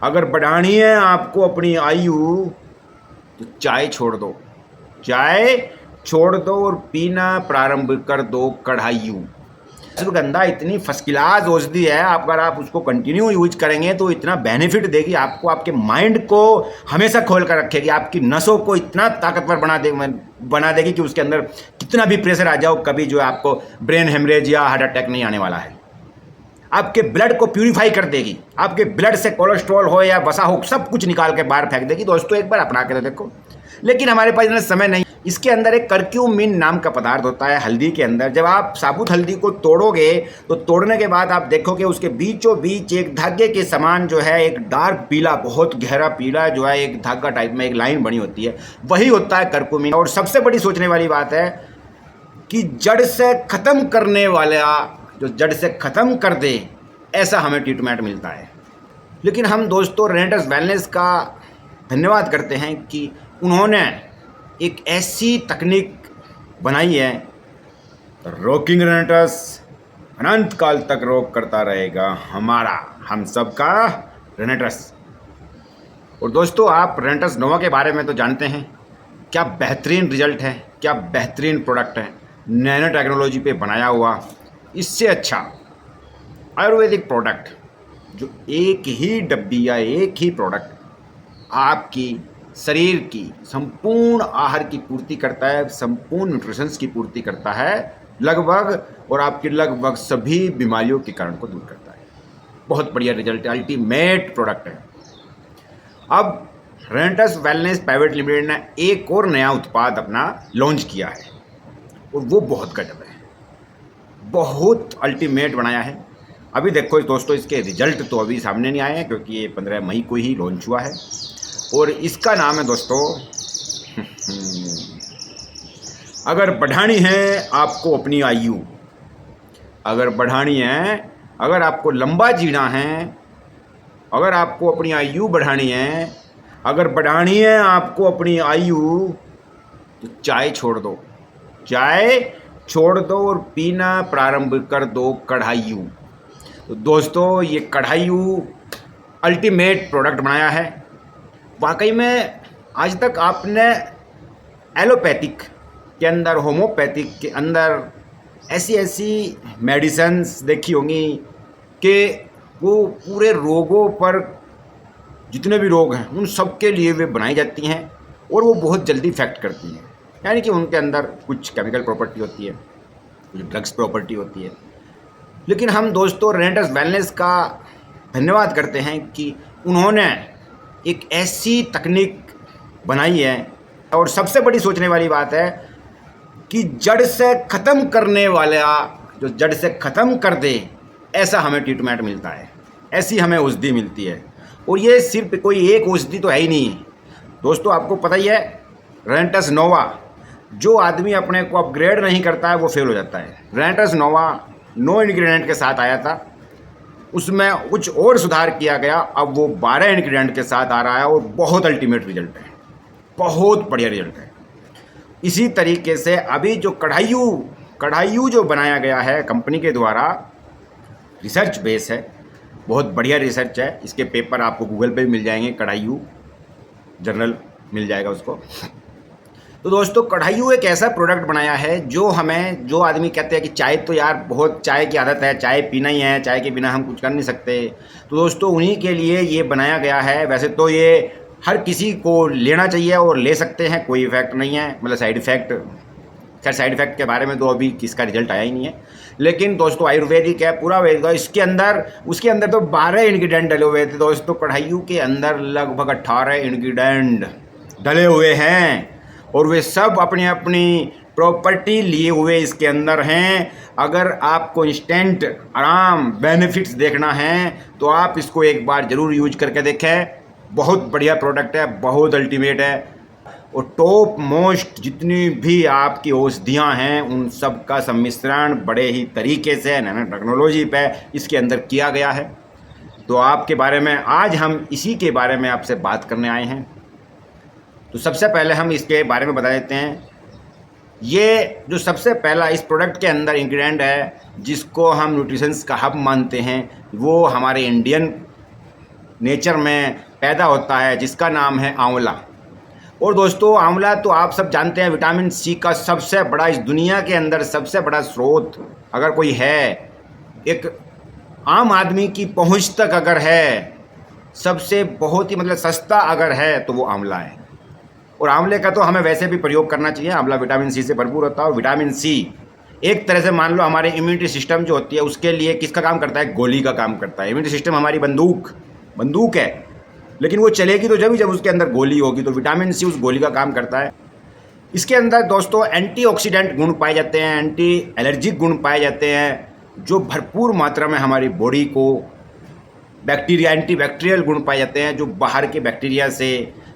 अगर बढ़ानी है आपको अपनी आयु तो चाय छोड़ दो, चाय छोड़ दो और पीना प्रारंभ कर दो कढ़ाइयू। अश्वगंधा इतनी फर्स्ट क्लास औषधि है, अगर आप उसको कंटिन्यू यूज करेंगे तो इतना बेनिफिट देगी आपको, आपके माइंड को हमेशा खोल कर रखेगी, आपकी नसों को इतना ताकतवर बना देगी कि उसके अंदर कितना भी प्रेशर आ जाओ कभी जो है आपको ब्रेन हेमरेज या हार्ट अटैक नहीं आने वाला है। आपके ब्लड को प्यूरिफाई कर देगी, आपके ब्लड से कोलेस्ट्रॉल हो या वसा हो सब कुछ निकाल के बाहर फेंक देगी। दोस्तों एक बार अपना कर देखो, लेकिन हमारे पास इतना समय नहीं। इसके अंदर एक करक्यूमिन नाम का पदार्थ होता है हल्दी के अंदर। जब आप साबुत हल्दी को तोड़ोगे तो तोड़ने के बाद आप देखोगे उसके बीचों बीच एक धागे के समान जो है एक डार्क पीला, बहुत गहरा पीला जो है एक धागा टाइप में एक लाइन बनी होती है, वही होता है करक्यूमिन। और सबसे बड़ी सोचने वाली बात है कि जड़ से खत्म करने वाला, जो जड़ से खत्म कर दे, ऐसा हमें ट्रीटमेंट मिलता है। लेकिन हम दोस्तों रेनेटस वेलनेस का धन्यवाद करते हैं कि उन्होंने एक ऐसी तकनीक बनाई है, रोकिंग रेनेटस अनंत काल तक रोक करता रहेगा हमारा, हम सबका रेनेटस। और दोस्तों आप रेनेटस नोवा के बारे में तो जानते हैं, क्या बेहतरीन रिजल्ट है, क्या बेहतरीन प्रोडक्ट है, नैनो टेक्नोलॉजी पे बनाया हुआ। इससे अच्छा आयुर्वेदिक प्रोडक्ट जो एक ही डब्बी या एक ही प्रोडक्ट आपकी शरीर की संपूर्ण आहार की पूर्ति करता है, संपूर्ण न्यूट्रिशंस की पूर्ति करता है लगभग, और आपकी लगभग सभी बीमारियों के कारण को दूर करता है। बहुत बढ़िया रिजल्ट है, अल्टीमेट प्रोडक्ट है। अब रेनेटस वेलनेस प्राइवेट लिमिटेड ने एक और नया उत्पाद अपना लॉन्च किया है और वो बहुत गजब है, बहुत अल्टीमेट बनाया है। अभी देखो दोस्तों इसके रिजल्ट तो अभी सामने नहीं आए हैं क्योंकि ये 15 मई को ही लॉन्च हुआ है, और इसका नाम है दोस्तों अगर बढ़ानी है आपको अपनी आयु, अगर बढ़ानी है, अगर आपको लंबा जीना है, अगर आपको अपनी आयु बढ़ानी है, अगर बढ़ानी है आपको अपनी आयु तो चाय छोड़ दो, चाय छोड़ दो और पीना प्रारंभ कर दो कढ़ाइयू। तो दोस्तों ये कढ़ाइयू अल्टीमेट प्रोडक्ट बनाया है। वाकई में आज तक आपने एलोपैथिक के अंदर, होम्योपैथिक के अंदर ऐसी ऐसी मेडिसिन्स देखी होंगी कि वो पूरे रोगों पर, जितने भी रोग हैं उन सब के लिए वे बनाई जाती हैं और वो बहुत जल्दी इफेक्ट करती हैं, यानी कि उनके अंदर कुछ केमिकल प्रॉपर्टी होती है, कुछ ड्रग्स प्रॉपर्टी होती है। लेकिन हम दोस्तों रेनेटस वेलनेस का धन्यवाद करते हैं कि उन्होंने एक ऐसी तकनीक बनाई है, और सबसे बड़ी सोचने वाली बात है कि जड़ से ख़त्म करने वाला, जो जड़ से ख़त्म कर दे, ऐसा हमें ट्रीटमेंट मिलता है, ऐसी हमें औषधि मिलती है। और ये सिर्फ कोई एक औषधि तो है ही नहीं दोस्तों, आपको पता ही है रेनेटस नोवा, जो आदमी अपने को अपग्रेड नहीं करता है वो फेल हो जाता है। रेनेटस नोवा 9 इंग्रेडिएंट के साथ आया था, उसमें कुछ और सुधार किया गया, अब वो 12 इंग्रेडिएंट के साथ आ रहा है और बहुत अल्टीमेट रिजल्ट है, बहुत बढ़िया रिजल्ट है। इसी तरीके से अभी जो कढ़ाइयू जो बनाया गया है कंपनी के द्वारा, रिसर्च बेस है, बहुत बढ़िया रिसर्च है। इसके पेपर आपको गूगल पे भी मिल जाएंगे, कढ़ाइयू जर्नल मिल जाएगा उसको। तो दोस्तों कढ़ाइयू एक ऐसा प्रोडक्ट बनाया है जो हमें, जो आदमी कहते हैं कि चाय तो यार बहुत चाय की आदत है, चाय पीना ही है, चाय के बिना हम कुछ कर नहीं सकते, तो दोस्तों उन्हीं के लिए ये बनाया गया है। वैसे तो ये हर किसी को लेना चाहिए और ले सकते हैं, कोई इफेक्ट नहीं है, मतलब साइड इफेक्ट, खैर साइड इफेक्ट के बारे में तो अभी किसका रिजल्ट आया ही नहीं है। लेकिन दोस्तों आयुर्वेदिक है, पूरा वेद, इसके अंदर, उसके अंदर तो 12 इंग्रीडियंट डले हुए थे दोस्तों। कढ़ाइयू के अंदर लगभग 18 इंग्रीडियंट डले हुए हैं और वे सब अपनी अपनी प्रॉपर्टी लिए हुए इसके अंदर हैं। अगर आपको इंस्टेंट आराम बेनिफिट्स देखना है तो आप इसको एक बार ज़रूर यूज करके देखें, बहुत बढ़िया प्रोडक्ट है, बहुत अल्टीमेट है। और टॉप मोस्ट जितनी भी आपकी औषधियाँ हैं उन सब का सम्मिश्रण बड़े ही तरीके से नैनो टेक्नोलॉजी पे इसके अंदर किया गया है। तो आपके बारे में आज हम इसी के बारे में आपसे बात करने आए हैं। तो सबसे पहले हम इसके बारे में बता देते हैं। ये जो सबसे पहला इस प्रोडक्ट के अंदर इंग्रेडिएंट है जिसको हम न्यूट्रिशंस का हब मानते हैं, वो हमारे इंडियन नेचर में पैदा होता है, जिसका नाम है आंवला। और दोस्तों आंवला तो आप सब जानते हैं विटामिन सी का सबसे बड़ा, इस दुनिया के अंदर सबसे बड़ा स्रोत अगर कोई है, एक आम आदमी की पहुंच तक अगर है, सबसे बहुत ही मतलब सस्ता अगर है तो वो आंवला है। और आंवले का तो हमें वैसे भी प्रयोग करना चाहिए, आंवला विटामिन सी से भरपूर होता है। और विटामिन सी एक तरह से मान लो हमारे इम्यूनिटी सिस्टम जो होती है उसके लिए किसका काम करता है, गोली का काम करता है। इम्यूनिटी सिस्टम हमारी बंदूक है, लेकिन वो चलेगी तो जब उसके अंदर गोली होगी, तो विटामिन सी उस गोली का काम करता है। इसके अंदर दोस्तों एंटीऑक्सीडेंट गुण पाए जाते हैं, एंटी एलर्जिक गुण पाए जाते हैं, जो भरपूर मात्रा में हमारी बॉडी को बैक्टीरिया, एंटीबैक्टीरियल गुण पाए जाते हैं, जो बाहर के बैक्टीरिया से,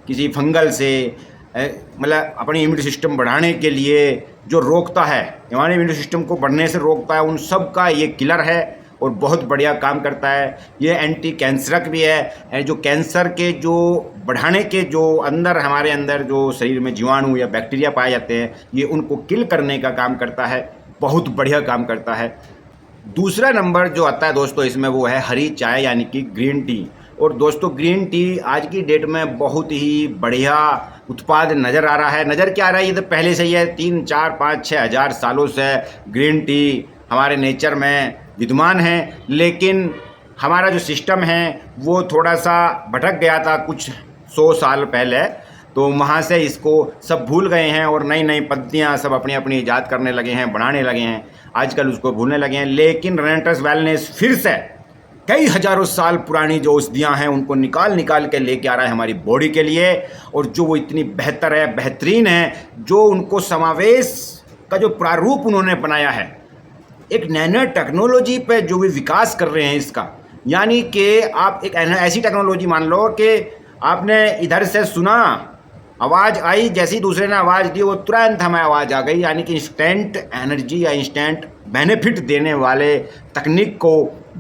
किसी फंगल से, मतलब अपनी इम्यूनिटी सिस्टम बढ़ाने के लिए जो रोकता है, हमारे इम्यूनिटी सिस्टम को बढ़ने से रोकता है, उन सब का ये किलर है और बहुत बढ़िया काम करता है। ये एंटी कैंसरक भी है, जो कैंसर के जो बढ़ाने के जो अंदर हमारे अंदर जो शरीर में जीवाणु या बैक्टीरिया पाए जाते हैं, ये उनको किल करने का काम करता है, बहुत बढ़िया काम करता है। दूसरा नंबर जो आता है दोस्तों इसमें वो है हरी चाय यानी कि ग्रीन टी। और दोस्तों ग्रीन टी आज की डेट में बहुत ही बढ़िया उत्पाद नज़र आ रहा है। नज़र क्या आ रहा है, ये तो पहले से ही है, 3, 4, 5, 6 हज़ार सालों से ग्रीन टी हमारे नेचर में विद्यमान है। लेकिन हमारा जो सिस्टम है वो थोड़ा सा भटक गया था कुछ 100 साल पहले, तो वहाँ से इसको सब भूल गए हैं और नई नई पद्धतियाँ सब अपनी अपनी ईजाद करने लगे हैं, बनाने लगे हैं, आजकल उसको भूलने लगे हैं। लेकिन रेनेसां वेलनेस फिर से कई हज़ारों साल पुरानी जो औषधियाँ हैं उनको निकाल के लेके आ रहा है हमारी बॉडी के लिए, और जो वो इतनी बेहतर है, बेहतरीन है, जो उनको समावेश का जो प्रारूप उन्होंने बनाया है, एक नैनो टेक्नोलॉजी पे जो भी विकास कर रहे हैं इसका, यानी कि आप एक ऐसी टेक्नोलॉजी मान लो कि आपने इधर से सुना, आवाज़ आई, जैसी दूसरे ने आवाज़ दी वो तुरंत हमें आवाज़ आ गई, यानी कि इंस्टेंट एनर्जी या इंस्टेंट बेनिफिट देने वाले तकनीक को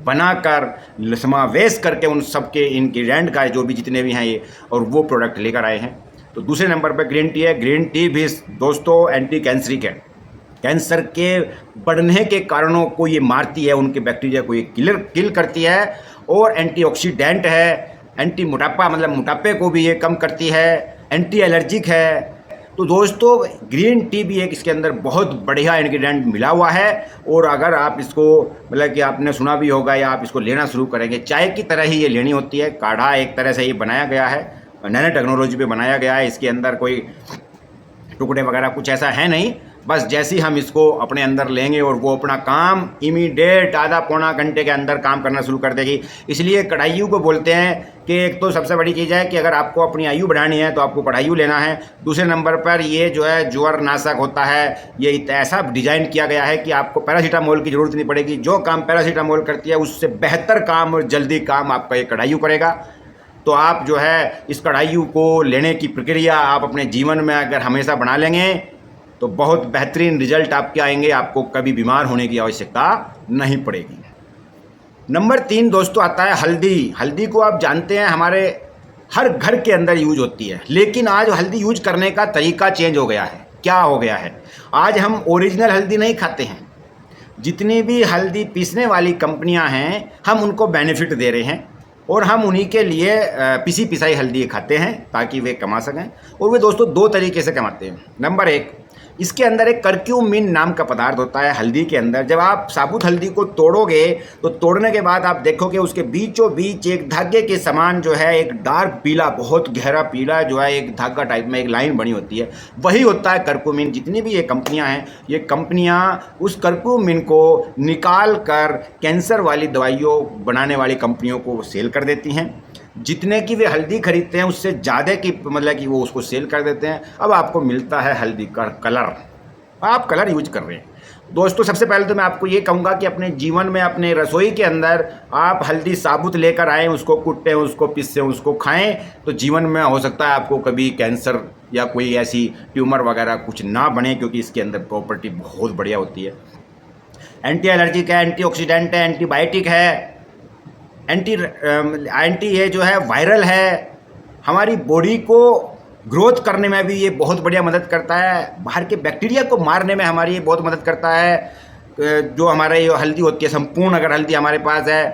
बनाकर समावेश करके उन सब के इंग्रेडिएंट का जो भी जितने भी हैं ये, और वो प्रोडक्ट लेकर आए हैं। तो दूसरे नंबर पर ग्रीन टी है। ग्रीन टी भी दोस्तों एंटी कैंसरिक है, कैंसर के बढ़ने के कारणों को ये मारती है, उनके बैक्टीरिया को ये किल करती है, और एंटीऑक्सीडेंट है, एंटी मोटापा मतलब मोटापे को भी ये कम करती है, एंटी एलर्जिक है। तो दोस्तों ग्रीन टी भी एक इसके अंदर बहुत बढ़िया इंग्रेडिएंट मिला हुआ है। और अगर आप इसको मतलब कि आपने सुना भी होगा या आप इसको लेना शुरू करेंगे, चाय की तरह ही ये लेनी होती है। काढ़ा एक तरह से ये बनाया गया है, नैनो टेक्नोलॉजी पे बनाया गया है, इसके अंदर कोई टुकड़े वगैरह कुछ ऐसा है नहीं, बस जैसे ही हम इसको अपने अंदर लेंगे और वो अपना काम इमीडिएट आधा पौना घंटे के अंदर काम करना शुरू कर देगी। इसलिए कढ़ाइयों को बोलते हैं कि एक तो सबसे बड़ी चीज़ है कि अगर आपको अपनी आयु बढ़ानी है तो आपको कढ़ाइयों लेना है। दूसरे नंबर पर ये जो है ज्वर नाशक होता है, ये ऐसा डिज़ाइन किया गया है कि आपको पैरासीटामोल की ज़रूरत नहीं पड़ेगी। जो काम पैरासीटामोल करती है उससे बेहतर काम और जल्दी काम आपका ये कढ़ाइयों करेगा। तो आप जो है इस कढ़ाइयों को लेने की प्रक्रिया आप अपने जीवन में अगर हमेशा बना लेंगे तो बहुत बेहतरीन रिजल्ट आपके आएंगे, आपको कभी बीमार होने की आवश्यकता नहीं पड़ेगी। नंबर 3 दोस्तों आता है हल्दी। हल्दी को आप जानते हैं हमारे हर घर के अंदर यूज होती है, लेकिन आज हल्दी यूज करने का तरीका चेंज हो गया है। क्या हो गया है, आज हम ओरिजिनल हल्दी नहीं खाते हैं। जितनी भी हल्दी पीसने वाली कंपनियां हैं हम उनको बेनिफिट दे रहे हैं और हम उन्हीं के लिए पिसी पिसाई हल्दी खाते हैं ताकि वे कमा सकें। और वे दोस्तों 2 तरीके से कमाते हैं। नंबर 1, इसके अंदर एक करक्यूमिन नाम का पदार्थ होता है हल्दी के अंदर। जब आप साबुत हल्दी को तोड़ोगे तो तोड़ने के बाद आप देखोगे उसके बीचों बीच एक धागे के समान जो है एक डार्क पीला, बहुत गहरा पीला जो है एक धागा टाइप में एक लाइन बनी होती है, वही होता है करक्यूमिन। जितनी भी ये कंपनियां हैं, ये कंपनियां उस करक्यूमिन को निकाल कर कैंसर वाली दवाइयों बनाने वाली कंपनियों को सेल कर देती हैं। जितने की वे हल्दी खरीदते हैं उससे ज़्यादा की मतलब कि वो उसको सेल कर देते हैं। अब आपको मिलता है हल्दी का कलर, आप कलर यूज कर रहे हैं। दोस्तों सबसे पहले तो मैं आपको ये कहूँगा कि अपने जीवन में अपने रसोई के अंदर आप हल्दी साबुत लेकर आएँ, उसको कुटें, उसको पीसें, उसको खाएं, तो जीवन में हो सकता है आपको कभी कैंसर या कोई ऐसी ट्यूमर वगैरह कुछ ना बने, क्योंकि इसके अंदर प्रॉपर्टी बहुत बढ़िया होती है। एंटी एलर्जिक है, एंटीऑक्सीडेंट है, एंटीबायोटिक है, एंटी ये जो है वायरल है, हमारी बॉडी को ग्रोथ करने में भी ये बहुत बढ़िया मदद करता है, बाहर के बैक्टीरिया को मारने में हमारी ये बहुत मदद करता है। जो हमारे ये हल्दी होती है, संपूर्ण अगर हल्दी हमारे पास है,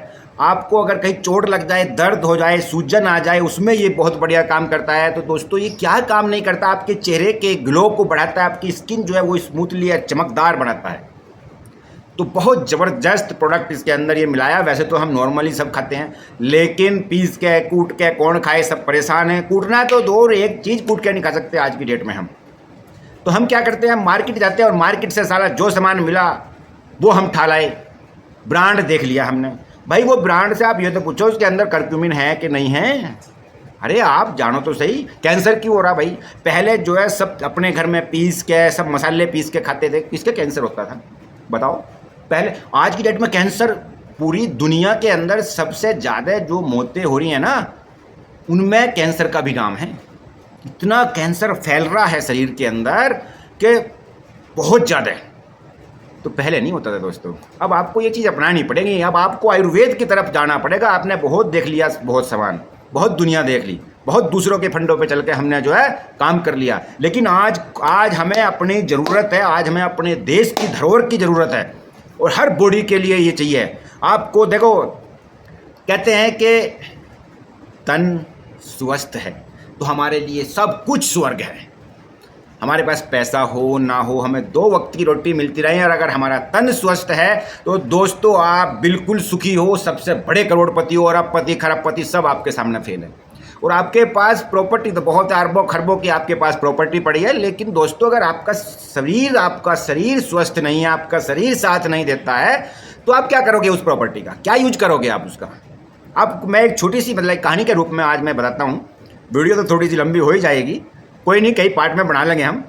आपको अगर कहीं चोट लग जाए, दर्द हो जाए, सूजन आ जाए, उसमें ये बहुत बढ़िया काम करता है। तो दोस्तों ये क्या काम नहीं करता, आपके चेहरे के ग्लो को बढ़ाता है, आपकी स्किन जो है वो स्मूथली चमकदार बनाता है। तो बहुत ज़बरदस्त प्रोडक्ट इसके अंदर ये मिलाया। वैसे तो हम नॉर्मली सब खाते हैं, लेकिन पीस के कूट के कौन खाए, सब परेशान हैं। कूटना तो दो, एक चीज़ कूट के नहीं खा सकते आज की डेट में हम। तो हम क्या करते हैं, मार्केट जाते हैं और मार्केट से सारा जो सामान मिला वो हम ठा लाए। ब्रांड देख लिया हमने, भाई वो ब्रांड से आप ये तो पूछो उसके अंदर करक्यूमिन है कि नहीं है। अरे आप जानो तो सही, कैंसर क्यों हो रहा भाई। पहले जो है सब अपने घर में पीस के, सब मसाले पीस के खाते थे, किसके कैंसर होता था बताओ पहले। आज की डेट में कैंसर पूरी दुनिया के अंदर सबसे ज़्यादा जो मौतें हो रही हैं ना, उनमें कैंसर का भी नाम है। इतना कैंसर फैल रहा है शरीर के अंदर कि बहुत ज़्यादा। तो पहले नहीं होता था दोस्तों। अब आपको ये चीज़ अपनानी पड़ेगी, अब आपको आयुर्वेद की तरफ जाना पड़ेगा। आपने बहुत देख लिया, बहुत सामान, बहुत दुनिया देख ली, बहुत दूसरों के फंडों पे चल के हमने जो है काम कर लिया। लेकिन आज हमें अपनी ज़रूरत है, आज हमें अपने देश की धरोहर की ज़रूरत है, और हर बॉडी के लिए ये चाहिए आपको। देखो कहते हैं कि तन स्वस्थ है तो हमारे लिए सब कुछ स्वर्ग है। हमारे पास पैसा हो ना हो, हमें 2 वक्त की रोटी मिलती रहे, और अगर हमारा तन स्वस्थ है तो दोस्तों आप बिल्कुल सुखी हो, सबसे बड़े करोड़पति हो, और अरबपति खरबपति सब आपके सामने फेल है। और आपके पास प्रॉपर्टी तो बहुत है, अरबों खरबों की आपके पास प्रॉपर्टी पड़ी है, लेकिन दोस्तों अगर आपका शरीर स्वस्थ नहीं है, आपका शरीर साथ नहीं देता है, तो आप क्या करोगे उस प्रॉपर्टी का, क्या यूज करोगे आप उसका। अब मैं एक छोटी सी मतलब कहानी के रूप में आज मैं बताता हूँ। वीडियो तो थोड़ी सी लंबी हो ही जाएगी, कोई नहीं, कई पार्ट में बना लेंगे हम।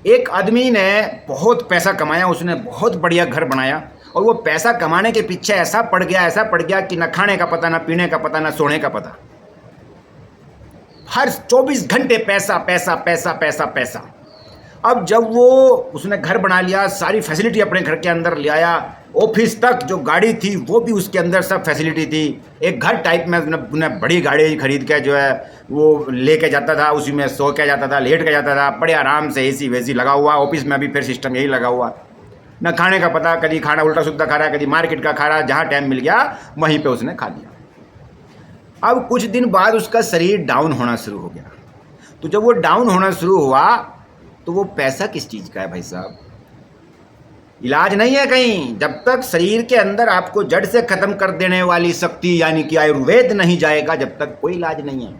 एक आदमी ने बहुत पैसा कमाया, उसने बहुत बढ़िया घर बनाया, और वो पैसा कमाने के पीछे ऐसा पड़ गया कि ना खाने का पता, ना पीने का पता, ना सोने का पता। हर 24 घंटे पैसा पैसा पैसा पैसा पैसा। अब जब वो उसने घर बना लिया, सारी फैसिलिटी अपने घर के अंदर ले आया, ऑफिस तक जो गाड़ी थी वो भी उसके अंदर सब फैसिलिटी थी। एक घर टाइप में उसने बड़ी गाड़ी खरीद के जो है वो लेके जाता था, उसी में सो के जाता था, लेट के जाता था, बड़े आराम से एसी वेसी लगा हुआ। ऑफिस में भी फिर सिस्टम यही लगा हुआ। न खाने का पता, कभी खाना उल्टा सुल्टा खा रहा है, कभी मार्केट का खा रहा है, जहाँ टाइम मिल गया वहीं पे उसने खा लिया। अब कुछ दिन बाद उसका शरीर डाउन होना शुरू हो गया। तो जब वो डाउन होना शुरू हुआ तो वो पैसा किस चीज़ का है भाई साहब, इलाज नहीं है कहीं। जब तक शरीर के अंदर आपको जड़ से ख़त्म कर देने वाली शक्ति यानी कि आयुर्वेद नहीं जाएगा, जब तक कोई इलाज नहीं है।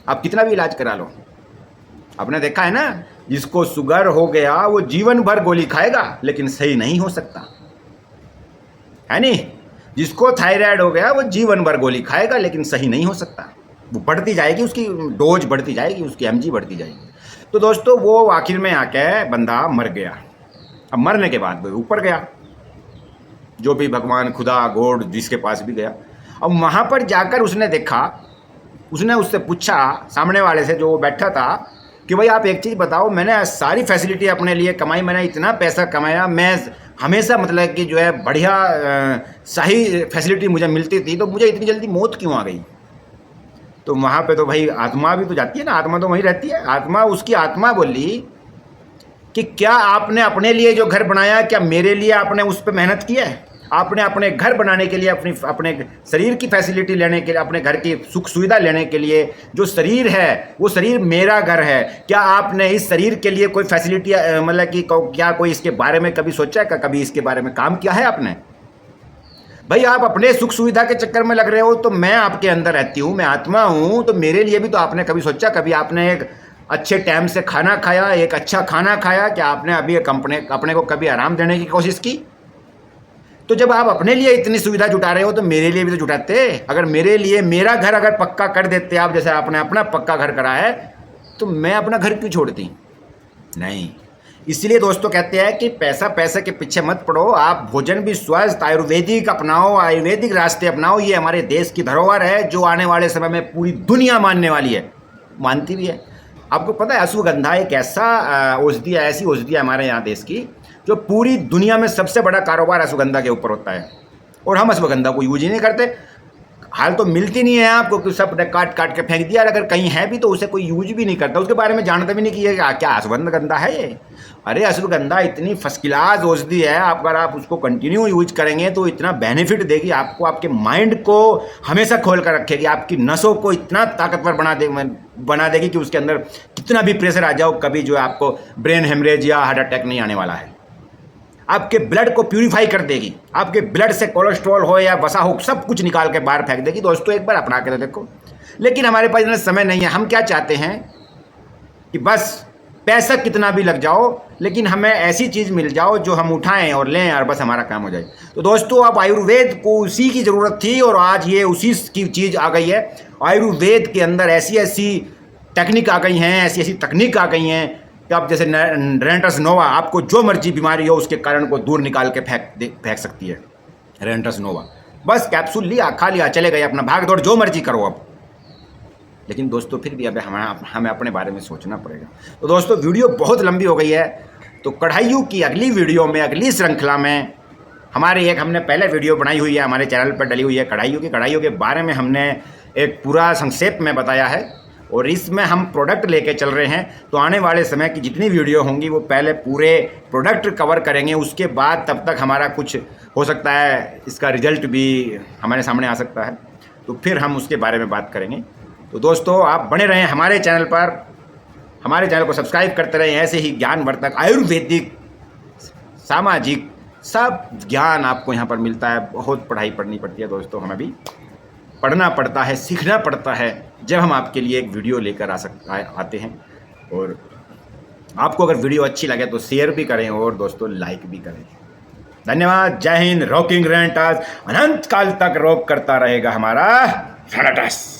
आप कितना भी इलाज करा लो, आपने देखा है ना, जिसको शुगर हो गया वो जीवन भर गोली खाएगा लेकिन सही नहीं हो सकता है नहीं। जिसको थायराइड हो गया वो जीवन भर गोली खाएगा लेकिन सही नहीं हो सकता। वो बढ़ती जाएगी, उसकी डोज बढ़ती जाएगी, उसकी एमजी बढ़ती जाएगी। तो दोस्तों वो आखिर में आके बंदा मर गया। अब मरने के बाद वो ऊपर गया, जो भी भगवान खुदा गॉड जिसके पास भी गया। अब वहाँ पर जाकर उसने देखा, उसने उससे पूछा सामने वाले से जो बैठा था कि भाई आप एक चीज़ बताओ, मैंने सारी फैसिलिटी अपने लिए कमाई, मैंने इतना पैसा कमाया, मैं हमेशा मतलब कि जो है बढ़िया सही फैसिलिटी मुझे मिलती थी, तो मुझे इतनी जल्दी मौत क्यों आ गई। तो वहाँ पे तो भाई आत्मा भी तो जाती है ना, आत्मा तो वहीं रहती है। उसकी आत्मा बोली कि क्या आपने अपने लिए जो घर बनाया, क्या मेरे लिए आपने उस पर मेहनत की है। आपने अपने घर बनाने के लिए, अपने शरीर की फैसिलिटी लेने के लिए, अपने घर की सुख सुविधा लेने के लिए, जो शरीर है वो शरीर मेरा घर है, क्या आपने इस शरीर के लिए कोई फैसिलिटी मतलब कि क्या कोई इसके बारे में कभी सोचा है, कभी इसके बारे में काम किया है आपने। भाई आप अपने सुख सुविधा के चक्कर में लग रहे हो, तो मैं आपके अंदर रहती हूँ, मैं आत्मा हूँ, तो मेरे लिए भी तो आपने कभी सोचा, कभी आपने एक अच्छे टाइम से खाना खाया, एक अच्छा खाना खाया, क्या आपने अभी अपने को कभी आराम देने की कोशिश की। तो जब आप अपने लिए इतनी सुविधा जुटा रहे हो तो मेरे लिए भी तो जुटाते। अगर मेरे लिए मेरा घर अगर पक्का कर देते आप, जैसे आपने अपना पक्का घर करा है, तो मैं अपना घर क्यों छोड़ती। नहीं, इसलिए दोस्तों कहते हैं कि पैसे के पीछे मत पड़ो, आप भोजन भी स्वस्थ आयुर्वेदिक अपनाओ, आयुर्वेदिक रास्ते अपनाओ। ये हमारे देश की धरोहर है जो आने वाले समय में पूरी दुनिया मानने वाली है, मानती भी है। आपको पता है अश्वगंधा एक ऐसी औषधि है हमारे यहाँ देश की, जो पूरी दुनिया में सबसे बड़ा कारोबार अश्वगंधा के ऊपर होता है, और हम अश्वगंधा को यूज ही नहीं करते। हाल तो मिलती नहीं है आपको कि सब काट काट के फेंक दिया, अगर कहीं है भी तो उसे कोई यूज भी नहीं करता, उसके बारे में जानता भी नहीं कि ये क्या अश्वगंधा है ये। अरे अश्वगंधा इतनी फर्स्ट क्लास औषधि है, अगर आप उसको कंटिन्यू यूज करेंगे तो इतना बेनिफिट देगी आपको, आपके माइंड को हमेशा खोल कर रखेगी, आपकी नसों को इतना ताकतवर बना देगी कि उसके अंदर कितना भी प्रेशर आ जाओ कभी जो है आपको ब्रेन हेमरेज या हार्ट अटैक नहीं आने वाला है। आपके ब्लड को प्यूरिफाई कर देगी, आपके ब्लड से कोलेस्ट्रॉल हो या वसा हो सब कुछ निकाल के बाहर फेंक देगी। दोस्तों एक बार अपना के देखो। लेकिन हमारे पास इतना समय नहीं है, हम क्या चाहते हैं कि बस पैसा कितना भी लग जाओ लेकिन हमें ऐसी चीज़ मिल जाओ जो हम उठाएं और लें और बस हमारा काम हो जाए। तो दोस्तों अब आयुर्वेद को उसी की ज़रूरत थी और आज ये उसी की चीज़ आ गई है। आयुर्वेद के अंदर ऐसी ऐसी टेक्निक आ गई हैं, ऐसी ऐसी तकनीक आ गई हैं कि आप जैसे रेंटस नोवा, आपको जो मर्जी बीमारी हो उसके कारण को दूर निकाल के फेंक सकती है रेंटस नोवा। बस कैप्सूल लिया, खा लिया, चले गए अपना, भाग दौड़ जो मर्जी करो अब। लेकिन दोस्तों फिर भी अब हमें अपने बारे में सोचना पड़ेगा। तो दोस्तों वीडियो बहुत लंबी हो गई है, तो कढ़ाइयों की अगली वीडियो में, अगली श्रृंखला में हमने पहले वीडियो बनाई हुई है, हमारे चैनल पर डली हुई है कढ़ाइयों के बारे में हमने एक पूरा संक्षेप में बताया है और इसमें हम प्रोडक्ट लेके चल रहे हैं। तो आने वाले समय की जितनी वीडियो होंगी वो पहले पूरे प्रोडक्ट कवर करेंगे, उसके बाद तब तक हमारा कुछ हो सकता है इसका रिजल्ट भी हमारे सामने आ सकता है, तो फिर हम उसके बारे में बात करेंगे। तो दोस्तों आप बने रहें हमारे चैनल पर, हमारे चैनल को सब्सक्राइब करते रहें। ऐसे ही ज्ञानवर्धक, आयुर्वेदिक, सामाजिक सब ज्ञान आपको यहाँ पर मिलता है। बहुत पढ़ाई पढ़नी पड़ती है दोस्तों, हमें भी पढ़ना पड़ता है, सीखना पड़ता है जब हम आपके लिए एक वीडियो लेकर आते हैं। और आपको अगर वीडियो अच्छी लगे तो शेयर भी करें और दोस्तों लाइक भी करें। धन्यवाद। जय हिंद। रॉकिंग रेंटास अनंत काल तक रॉक करता रहेगा हमारा रेंटास।